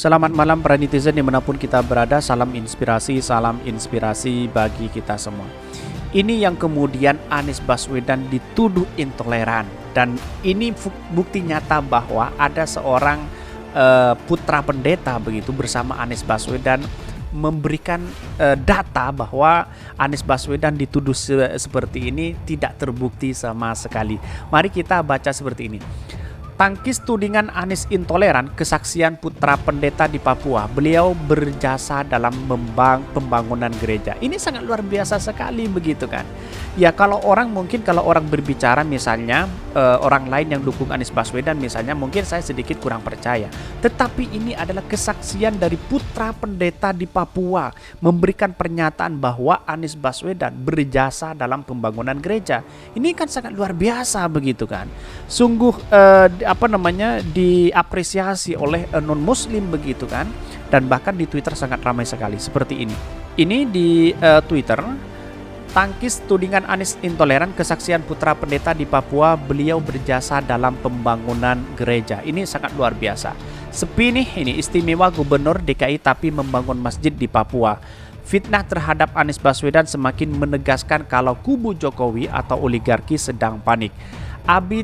Selamat malam para netizen dimanapun kita berada, salam inspirasi bagi kita semua. Ini yang kemudian Anies Baswedan dituduh intoleran, dan ini bukti nyata bahwa ada seorang putra pendeta begitu bersama Anies Baswedan memberikan data bahwa Anies Baswedan dituduh seperti ini tidak terbukti sama sekali. Mari kita baca seperti ini. Tangkis tudingan Anies intoleran, kesaksian putra pendeta di Papua. Beliau berjasa dalam pembangunan gereja. Ini sangat luar biasa sekali begitu kan. Ya kalau orang berbicara misalnya orang lain yang dukung Anies Baswedan misalnya, mungkin saya sedikit kurang percaya. Tetapi ini adalah kesaksian dari putra pendeta di Papua memberikan pernyataan bahwa Anies Baswedan berjasa dalam pembangunan gereja. Ini kan sangat luar biasa begitu kan. Sungguh diapresiasi oleh non-muslim begitu kan, dan bahkan di Twitter sangat ramai sekali seperti ini di Twitter. Tangkis tudingan Anies intoleran, kesaksian putra pendeta di Papua, beliau berjasa dalam pembangunan gereja. Ini sangat luar biasa. Sepi nih, ini istimewa Gubernur DKI tapi membangun masjid di Papua. Fitnah terhadap Anies Baswedan semakin menegaskan kalau kubu Jokowi atau oligarki sedang panik. Abi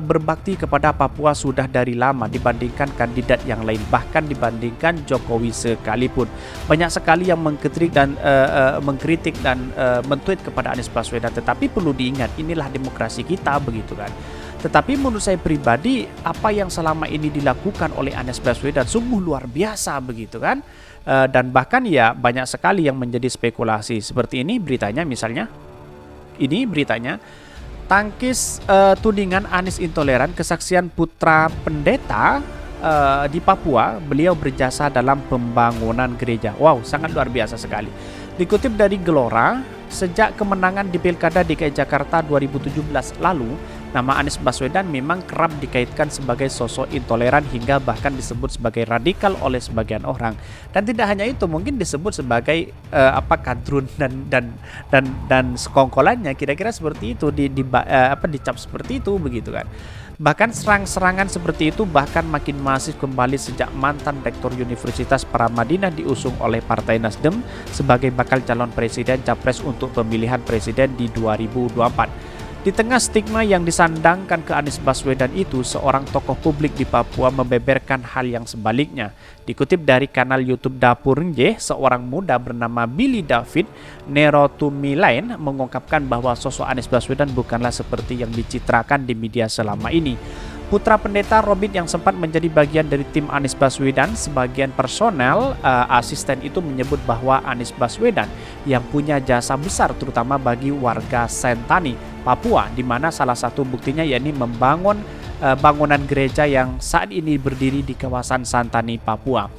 berbakti kepada Papua sudah dari lama dibandingkan kandidat yang lain, bahkan dibandingkan Jokowi sekalipun. Banyak sekali yang mengkritik dan mentweet kepada Anies Baswedan, tetapi perlu diingat inilah demokrasi kita begitu kan. Tetapi menurut saya pribadi, apa yang selama ini dilakukan oleh Anies Baswedan sungguh luar biasa begitu kan. Dan bahkan ya banyak sekali yang menjadi spekulasi. Seperti ini beritanya misalnya. Ini beritanya. Tangkis tudingan Anies intoleran, kesaksian putra pendeta di Papua, beliau berjasa dalam pembangunan gereja. Wow, sangat luar biasa sekali. Dikutip dari Gelora, sejak kemenangan di Pilkada DKI Jakarta 2017 lalu, nama Anies Baswedan memang kerap dikaitkan sebagai sosok intoleran hingga bahkan disebut sebagai radikal oleh sebagian orang. Dan tidak hanya itu, mungkin disebut sebagai kadrun dan sekongkolannya, kira-kira seperti itu, dicap seperti itu begitu kan. Bahkan serangan seperti itu bahkan makin masif kembali sejak mantan Rektor Universitas Paramadina diusung oleh Partai Nasdem sebagai bakal calon presiden capres untuk pemilihan presiden di 2024. Di tengah stigma yang disandangkan ke Anies Baswedan itu, seorang tokoh publik di Papua membeberkan hal yang sebaliknya. Dikutip dari kanal YouTube Dapur Nje, seorang muda bernama Billy David Nerotumilain mengungkapkan bahwa sosok Anies Baswedan bukanlah seperti yang dicitrakan di media selama ini. Putra pendeta Robin yang sempat menjadi bagian dari tim Anies Baswedan, sebagian personel asisten itu menyebut bahwa Anies Baswedan yang punya jasa besar terutama bagi warga Sentani, Papua, di mana salah satu buktinya yakni membangun bangunan gereja yang saat ini berdiri di kawasan Sentani, Papua.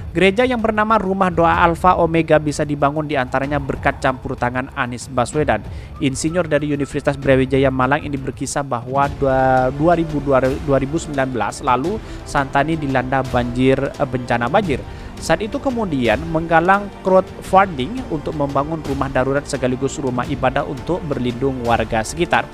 Gereja yang bernama Rumah Doa Alfa Omega bisa dibangun diantaranya berkat campur tangan Anies Baswedan. Insinyur dari Universitas Brawijaya Malang ini berkisah bahwa 2019 lalu Sentani dilanda bencana banjir. Saat itu kemudian menggalang crowdfunding untuk membangun rumah darurat sekaligus rumah ibadah untuk berlindung warga sekitar.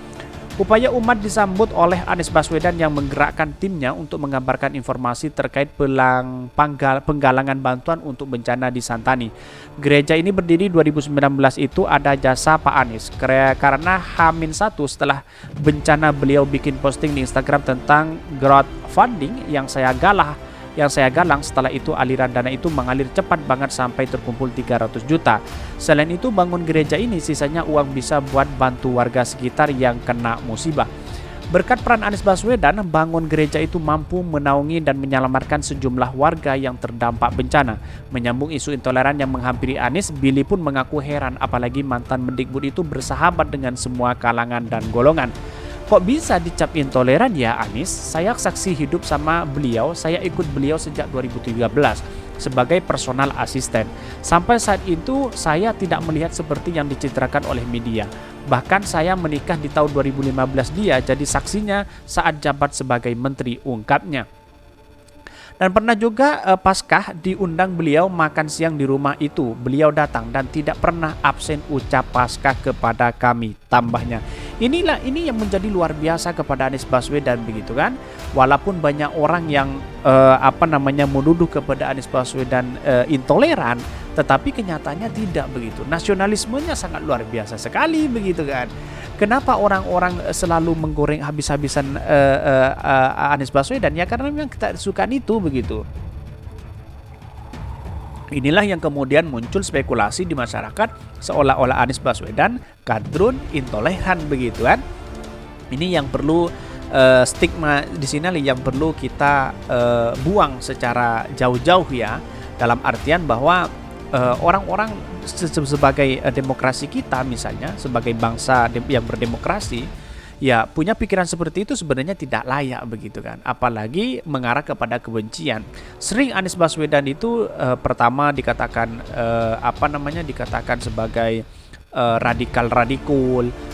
Upaya umat disambut oleh Anies Baswedan yang menggerakkan timnya untuk mengabarkan informasi terkait penggalangan bantuan untuk bencana di Sentani. Gereja ini berdiri 2019 itu ada jasa Pak Anies, karena H-1 setelah bencana beliau bikin posting di Instagram tentang crowdfunding yang saya galang. Setelah itu aliran dana itu mengalir cepat banget sampai terkumpul 300 juta. Selain itu bangun gereja ini sisanya uang bisa buat bantu warga sekitar yang kena musibah. Berkat peran Anies Baswedan, bangun gereja itu mampu menaungi dan menyelamatkan sejumlah warga yang terdampak bencana. Menyambung isu intoleran yang menghampiri Anies, Billy pun mengaku heran apalagi mantan Mendikbud itu bersahabat dengan semua kalangan dan golongan. Kok bisa dicap intoleran ya Anies? Saya saksi hidup sama beliau, saya ikut beliau sejak 2013 sebagai personal asisten. Sampai saat itu saya tidak melihat seperti yang dicitrakan oleh media. Bahkan saya menikah di tahun 2015 dia jadi saksinya saat jabat sebagai menteri, ungkapnya. Dan pernah juga Paskah diundang beliau makan siang di rumah itu. Beliau datang dan tidak pernah absen ucap Paskah kepada kami, tambahnya. Ini yang menjadi luar biasa kepada Anies Baswedan begitu kan. Walaupun banyak orang yang menuduh kepada Anies Baswedan intoleran, tetapi kenyataannya tidak begitu. Nasionalismenya sangat luar biasa sekali begitu kan. Kenapa orang-orang selalu menggoreng habis-habisan Anies Baswedan? Ya karena memang kita suka itu begitu. Inilah yang kemudian muncul spekulasi di masyarakat seolah-olah Anies Baswedan kadrun intoleran begitu kan. Ini yang perlu stigma di sini yang perlu kita buang secara jauh-jauh ya, dalam artian bahwa orang-orang sebagai demokrasi kita misalnya, sebagai bangsa yang berdemokrasi, ya punya pikiran seperti itu sebenarnya tidak layak begitu kan, apalagi mengarah kepada kebencian. Sering Anies Baswedan itu pertama dikatakan dikatakan sebagai radikal,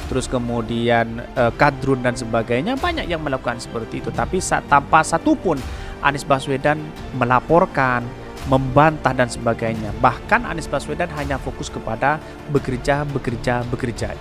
terus kemudian kadrun dan sebagainya, banyak yang melakukan seperti itu. Tapi tanpa satupun Anies Baswedan melaporkan, membantah dan sebagainya. Bahkan Anies Baswedan hanya fokus kepada bekerja.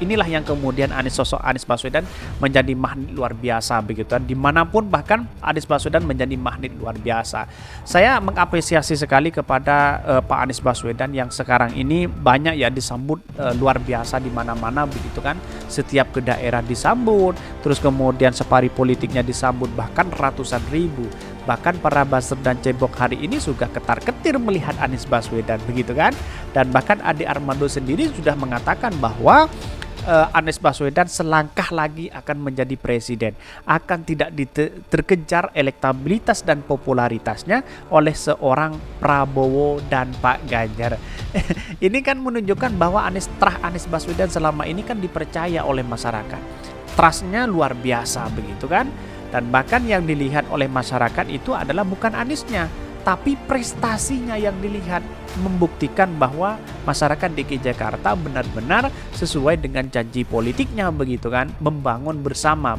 Inilah yang kemudian sosok Anies Baswedan menjadi magnet luar biasa begitu. Dimanapun bahkan Anies Baswedan menjadi magnet luar biasa. Saya mengapresiasi sekali kepada Pak Anies Baswedan yang sekarang ini banyak ya disambut luar biasa di mana-mana begitu kan. Setiap ke daerah disambut, terus kemudian safari politiknya disambut bahkan ratusan ribu. Bahkan para buzzer dan cebok hari ini sudah ketar-ketir melihat Anies Baswedan begitu kan. Dan bahkan Ade Armando sendiri sudah mengatakan bahwa Anies Baswedan selangkah lagi akan menjadi presiden, akan tidak terkejar elektabilitas dan popularitasnya oleh seorang Prabowo dan Pak Ganjar. Ini kan menunjukkan bahwa Anies Baswedan selama ini kan dipercaya oleh masyarakat. Trustnya luar biasa begitu kan. Dan bahkan yang dilihat oleh masyarakat itu adalah bukan Aniesnya, tapi prestasinya yang dilihat, membuktikan bahwa masyarakat DKI Jakarta benar-benar sesuai dengan janji politiknya begitu kan, membangun bersama,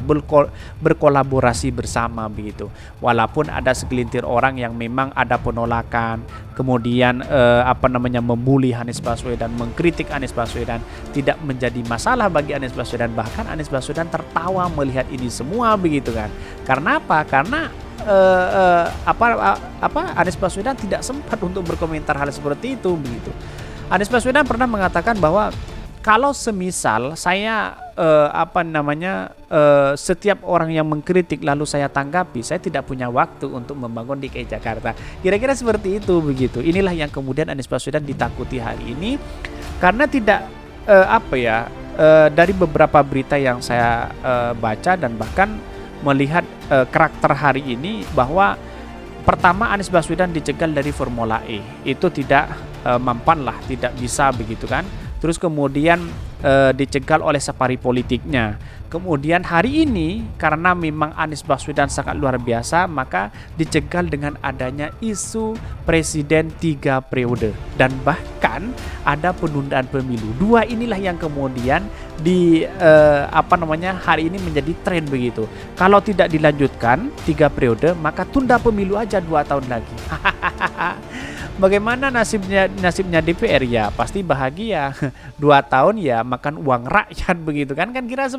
berkolaborasi bersama begitu. Walaupun ada segelintir orang yang memang ada penolakan, kemudian membuli Anies Baswedan, mengkritik Anies Baswedan, tidak menjadi masalah bagi Anies Baswedan. Bahkan Anies Baswedan tertawa melihat ini semua begitu kan. Karena apa? Karena Anies Baswedan tidak sempat untuk berkomentar hal seperti itu begitu. Anies Baswedan pernah mengatakan bahwa kalau semisal saya setiap orang yang mengkritik lalu saya tanggapi, saya tidak punya waktu untuk membangun DKI Jakarta. Kira-kira seperti itu begitu. Inilah yang kemudian Anies Baswedan ditakuti hari ini karena tidak dari beberapa berita yang saya baca dan bahkan melihat karakter hari ini, bahwa pertama Anies Baswedan dicegal dari Formula E, itu tidak mampan lah, tidak bisa begitu kan. Terus kemudian dicegal oleh safari politiknya. Kemudian hari ini karena memang Anies Baswedan sangat luar biasa, maka dicegal dengan adanya isu presiden 3 periode dan bahkan ada penundaan pemilu. Dua inilah yang kemudian hari ini menjadi tren begitu. Kalau tidak dilanjutkan 3 periode, maka tunda pemilu aja 2 tahun lagi. Bagaimana nasibnya DPR? Ya pasti bahagia. 2 tahun ya makan uang rakyat begitu kan,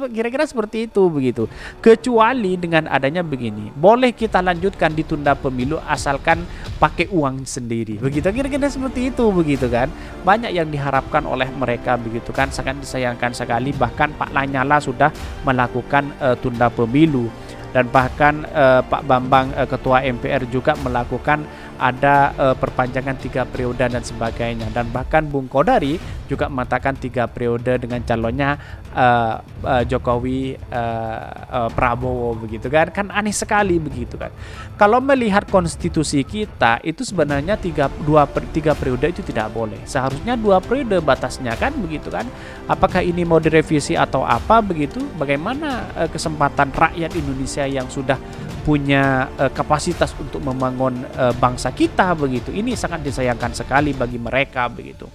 kira-kira seperti itu begitu. Kecuali dengan adanya begini, boleh kita lanjutkan ditunda pemilu asalkan pakai uang sendiri begitu, kira-kira seperti itu begitu kan. Banyak yang diharapkan oleh mereka begitu kan, sangat disayangkan sekali. Bahkan Pak Lanyala sudah melakukan tunda pemilu. Dan bahkan Pak Bambang Ketua MPR juga melakukan ada perpanjangan 3 periode dan sebagainya. Dan bahkan Bung Kodari juga mengatakan 3 periode dengan calonnya Jokowi Prabowo begitu kan. Kan aneh sekali begitu kan. Kalau melihat konstitusi kita itu sebenarnya 3 periode itu tidak boleh. Seharusnya 2 periode batasnya kan begitu kan. Apakah ini mau direvisi atau apa begitu? Bagaimana kesempatan rakyat Indonesia yang sudah punya kapasitas untuk membangun bangsa kita begitu. Ini sangat disayangkan sekali bagi mereka begitu.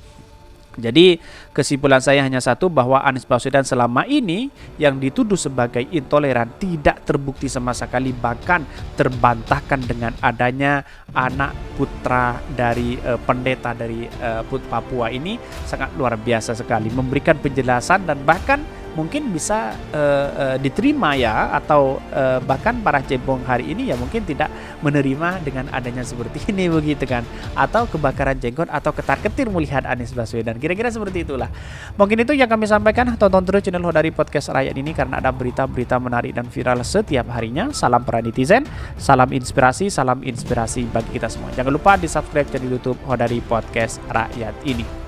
Jadi kesimpulan saya hanya satu, bahwa Anies Baswedan selama ini yang dituduh sebagai intoleran tidak terbukti sama sekali, bahkan terbantahkan dengan adanya anak putra dari pendeta dari Papua ini sangat luar biasa sekali, memberikan penjelasan dan bahkan mungkin bisa diterima ya, atau bahkan para cebong hari ini ya mungkin tidak menerima dengan adanya seperti ini begitu kan, atau kebakaran jenggot atau ketar-ketir melihat Anies Baswedan, kira-kira seperti itulah. Mungkin itu yang kami sampaikan. Tonton terus channel Hodari Podcast Rakyat ini karena ada berita-berita menarik dan viral setiap harinya. Salam para netizen, salam inspirasi bagi kita semua. Jangan lupa di subscribe channel YouTube Hodari Podcast Rakyat ini.